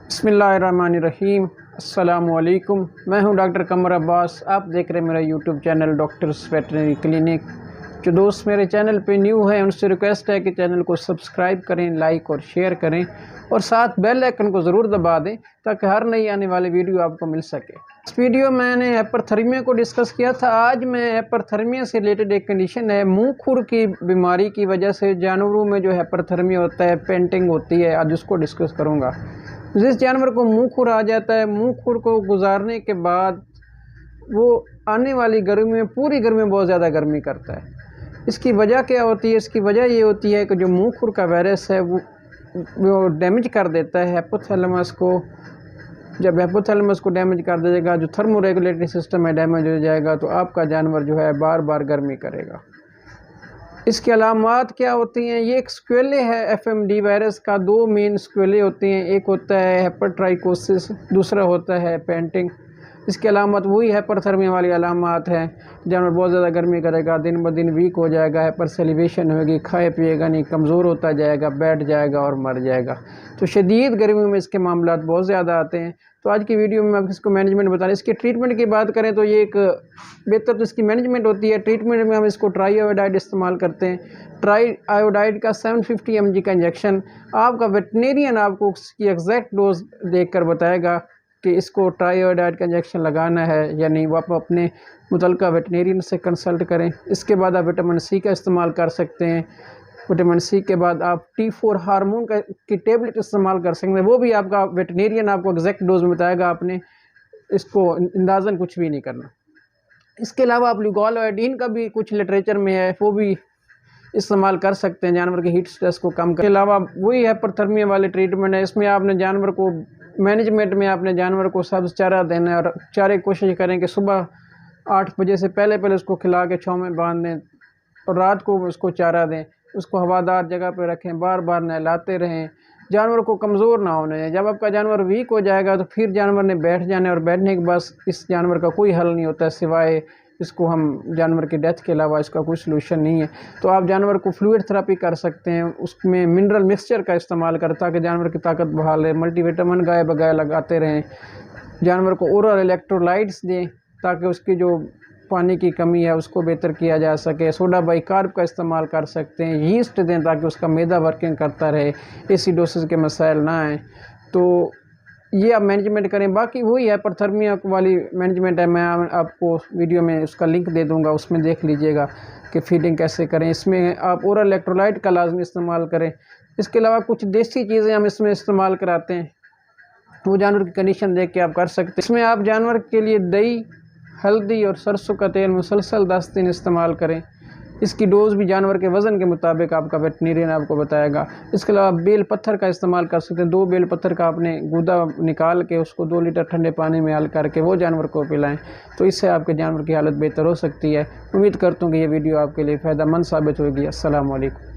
बिस्मिल्लाहिर्रहमानिर्रहीम। अस्सलाम वालेकुम। मैं हूं डॉक्टर कमर अब्बास। आप देख रहे हैं मेरा YouTube channel doctors veterinary clinic. जो दोस्त मेरे चैनल पे न्यू हैं उनसे रिक्वेस्ट है कि चैनल को सब्सक्राइब करें, लाइक और शेयर करें और साथ बेल आइकन को ज़रूर दबा दें ताकि हर नई आने वाली वीडियो आपको मिल सके। इस वीडियो में मैंने हाइपरथर्मिया को डिस्कस किया था। आज मैं हाइपरथर्मिया से रिलेटेड एक कंडीशन है, मुंह खुर की बीमारी की वजह से जानवरों में जो हाइपरथर्मिया होता है, पेंटिंग होती है, आज उसको डिस्कस करूँगा। जिस जानवर को मुंह खुर आ जाता है, मुंह खुर को गुजारने के बाद वो आने वाली गर्मी में पूरी गर्मी में बहुत ज़्यादा गर्मी करता है। इसकी वजह क्या होती है? इसकी वजह ये होती है कि जो मुंह खुर का वायरस है वो डैमेज कर देता है हाइपोथैलेमस को। जब हाइपोथैलेमस को डैमेज कर देगा, जो थर्मो रेगुलेटरी सिस्टम है डैमेज हो जाएगा, तो आपका जानवर जो है बार बार गर्मी करेगा। इसकी अलामात क्या होती हैं? ये एक स्क्वेले है एफएमडी वायरस का। दो मेन स्क्वेले होते हैं, एक होता है हेपेट्राइकोसिस, दूसरा होता है पेंटिंग। इसकी अलामत वही हाइपरथर्मिया वाली अलामत है। जानवर बहुत ज़्यादा गर्मी करेगा, दिन ब दिन वीक हो जाएगा, हाइपर सेलिब्रेशन होगी, खाए पिएगा नहीं, कमज़ोर होता जाएगा, बैठ जाएगा और मर जाएगा। तो शदीद गर्मी में इसके मामलात बहुत ज़्यादा आते हैं। तो आज की वीडियो में आप इसको मैनेजमेंट बता रहे हैं। इसके ट्रीटमेंट की बात करें तो ये एक बेहतर तो इसकी मैनेजमेंट होती है। ट्रीटमेंट में हम इसको ट्राई आयोडाइड इस्तेमाल करते हैं। ट्राई आयोडाइड का 750 mg का इंजेक्शन आपका वेटनेरियन आपको उसकी एग्जैक्ट डोज देखकर बताएगा कि इसको ट्राई आयोडाइड का इंजेक्शन लगाना है या नहीं। वो आप अपने मुतल्लिका वेटनेरियन से कंसल्ट करें। इसके बाद आप विटामिन सी का इस्तेमाल कर सकते हैं। विटामिन सी के बाद आप T4 हार्मोन की टेबलेट इस्तेमाल कर सकते हैं। वो भी आपका वेटनेरियन आपको एग्जैक्ट डोज में बताएगा। आपने इसको अंदाज़न कुछ भी नहीं करना। इसके अलावा आप ल्यूगोल आयोडीन का भी कुछ लिटरेचर में है, वो भी इस्तेमाल कर सकते हैं जानवर के हीट स्ट्रेस को कम करने के अलावा। वही हाइपरथर्मिया वाले ट्रीटमेंट है। इसमें आपने जानवर को मैनेजमेंट में आपने जानवर को सब्ज़ चारा देना है और चारे कोशिश करें कि सुबह 8 बजे से पहले उसको खिला के छाँव में बांध दें और रात को उसको चारा दें। उसको हवादार जगह पर रखें, बार बार नहलाते रहें, जानवर को कमज़ोर ना होने दें। जब आपका जानवर वीक हो जाएगा तो फिर जानवर ने बैठ जाना है और बैठने के बाद इस जानवर का कोई हल नहीं होता है सिवाय इसको हम जानवर की डेथ के अलावा इसका कोई सलूशन नहीं है। तो आप जानवर को फ्लूइड थेरेपी कर सकते हैं। उसमें मिनरल मिक्सचर का इस्तेमाल करें ताकि जानवर की ताकत बहाल रहे। मल्टीविटामिन गाय बगाए लगाते रहें। जानवर को ओरल इलेक्ट्रोलाइट्स दें ताकि उसकी जो पानी की कमी है उसको बेहतर किया जा सके। सोडा बाइकार्ब का इस्तेमाल कर सकते हैं। यीस्ट दें ताकि उसका मैदा वर्किंग करता रहे, एसिडोसिस के मसाइल ना आएँ। तो ये आप मैनेजमेंट करें। बाकी वही हाइपरथर्मिया वाली मैनेजमेंट है। मैं आपको वीडियो में उसका लिंक दे दूंगा, उसमें देख लीजिएगा कि फीडिंग कैसे करें। इसमें आप ओरल इलेक्ट्रोलाइट का लाजमी इस्तेमाल करें। इसके अलावा कुछ देसी चीज़ें हम इसमें इस्तेमाल कराते हैं, वो जानवर की कंडीशन देख के आप कर सकते हैं। इसमें आप जानवर के लिए दही, हल्दी और सरसों का तेल मुसलसल 10 दिन इस्तेमाल करें। इसकी डोज भी जानवर के वज़न के मुताबिक आपका वेटनेरियन आपको बताएगा। इसके अलावा बेल पत्थर का इस्तेमाल कर सकते हैं। 2 बेल पत्थर का आपने गूदा निकाल के उसको 2 लीटर ठंडे पानी में हल करके वो जानवर को पिलाएं, तो इससे आपके जानवर की हालत बेहतर हो सकती है। उम्मीद करता हूँ कि ये वीडियो आपके लिए फ़ायदेमंद साबित होगी। अस्सलाम वालेकुम।